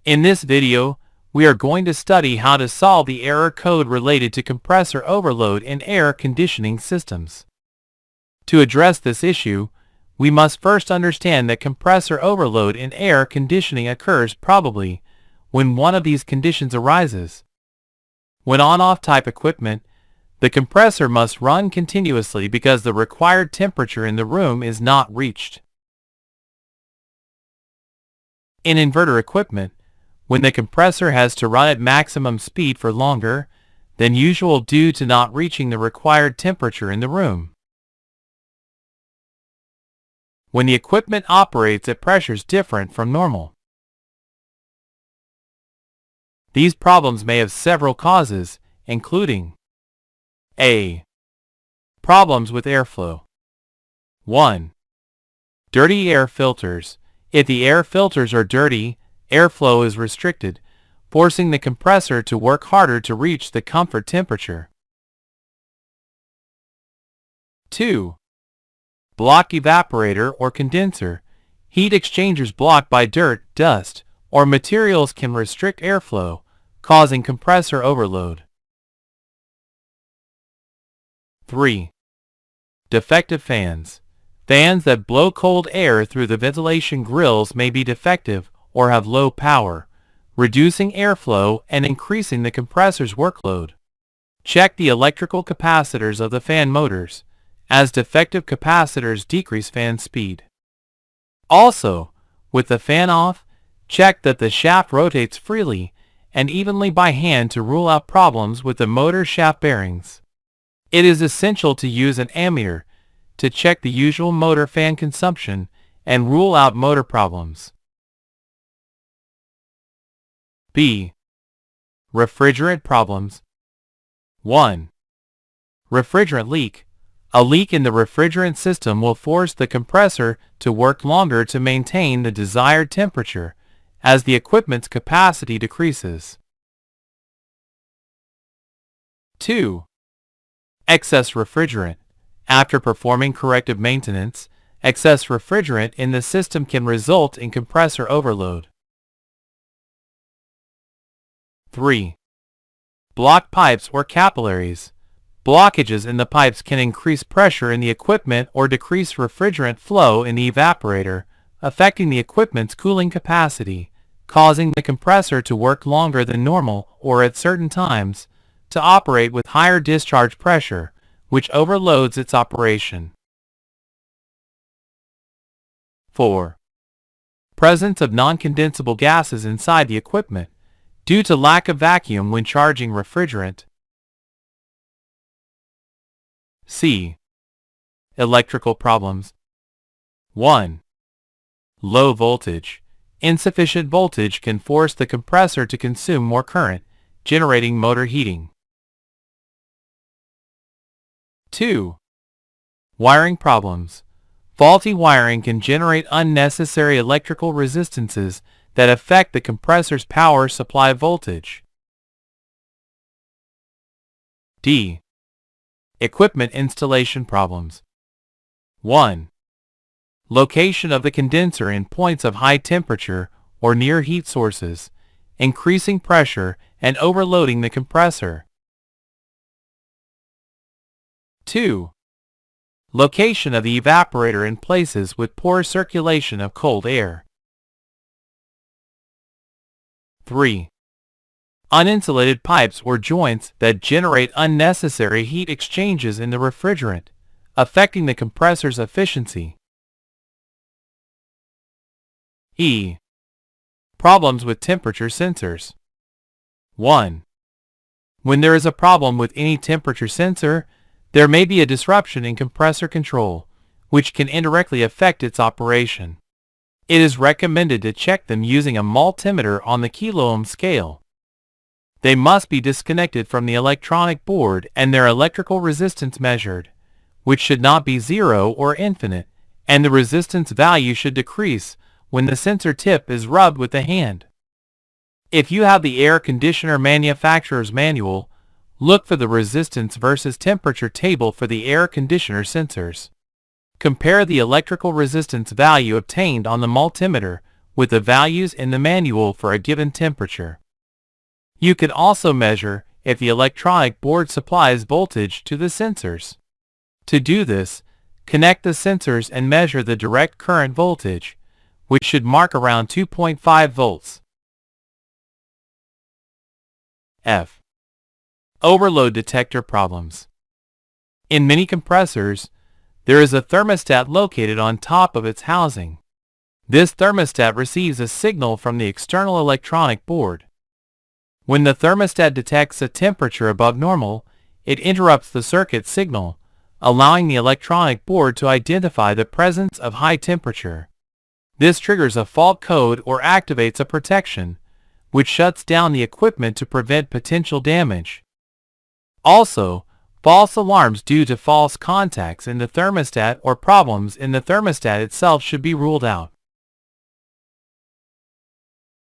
In this video, we are going to study how to solve the error code related to compressor overload in air conditioning systems. To address this issue, we must first understand that compressor overload in air conditioning occurs probably when one of these conditions arises. When on-off type equipment, the compressor must run continuously because the required temperature in the room is not reached. In inverter equipment, when the compressor has to run at maximum speed for longer than usual due to not reaching the required temperature in the room. When the equipment operates at pressures different from normal. These problems may have several causes, including A. Problems with airflow. 1. Dirty air filters. If the air filters are dirty, airflow is restricted, forcing the compressor to work harder to reach the comfort temperature. 2. Block evaporator or condenser. Heat exchangers blocked by dirt, dust, or materials can restrict airflow, causing compressor overload. 3. Defective fans. Fans that blow cold air through the ventilation grills may be defective or have low power, reducing airflow and increasing the compressor's workload. Check the electrical capacitors of the fan motors, as defective capacitors decrease fan speed. Also, with the fan off, check that the shaft rotates freely and evenly by hand to rule out problems with the motor shaft bearings. It is essential to use an ammeter to check the usual motor fan consumption and rule out motor problems. B. Refrigerant problems. 1. Refrigerant leak. A leak in the refrigerant system will force the compressor to work longer to maintain the desired temperature as the equipment's capacity decreases. 2. Excess refrigerant. After performing corrective maintenance, excess refrigerant in the system can result in compressor overload. 3. Blocked pipes or capillaries. Blockages in the pipes can increase pressure in the equipment or decrease refrigerant flow in the evaporator, affecting the equipment's cooling capacity, causing the compressor to work longer than normal or at certain times to operate with higher discharge pressure, which overloads its operation. 4. Presence of non-condensable gases inside the equipment, due to lack of vacuum when charging refrigerant. C. Electrical problems. 1. Low voltage. Insufficient voltage can force the compressor to consume more current, generating motor heating. 2. Wiring problems. Faulty wiring can generate unnecessary electrical resistances that affect the compressor's power supply voltage. D. Equipment installation problems. 1. Location of the condenser in points of high temperature or near heat sources, increasing pressure and overloading the compressor. 2. Location of the evaporator in places with poor circulation of cold air. 3. Uninsulated pipes or joints that generate unnecessary heat exchanges in the refrigerant, affecting the compressor's efficiency. E. Problems with temperature sensors. 1. When there is a problem with any temperature sensor, there may be a disruption in compressor control, which can indirectly affect its operation. It is recommended to check them using a multimeter on the kiloohm scale. They must be disconnected from the electronic board and their electrical resistance measured, which should not be 0 or infinite, and the resistance value should decrease when the sensor tip is rubbed with the hand. If you have the air conditioner manufacturer's manual, look for the resistance versus temperature table for the air conditioner sensors. Compare the electrical resistance value obtained on the multimeter with the values in the manual for a given temperature. You can also measure if the electronic board supplies voltage to the sensors. To do this, connect the sensors and measure the direct current voltage, which should mark around 2.5 volts. F. Overload detector problems. In many compressors, there is a thermostat located on top of its housing. This thermostat receives a signal from the external electronic board. When the thermostat detects a temperature above normal, it interrupts the circuit signal, allowing the electronic board to identify the presence of high temperature. This triggers a fault code or activates a protection, which shuts down the equipment to prevent potential damage. Also, false alarms due to false contacts in the thermostat or problems in the thermostat itself should be ruled out.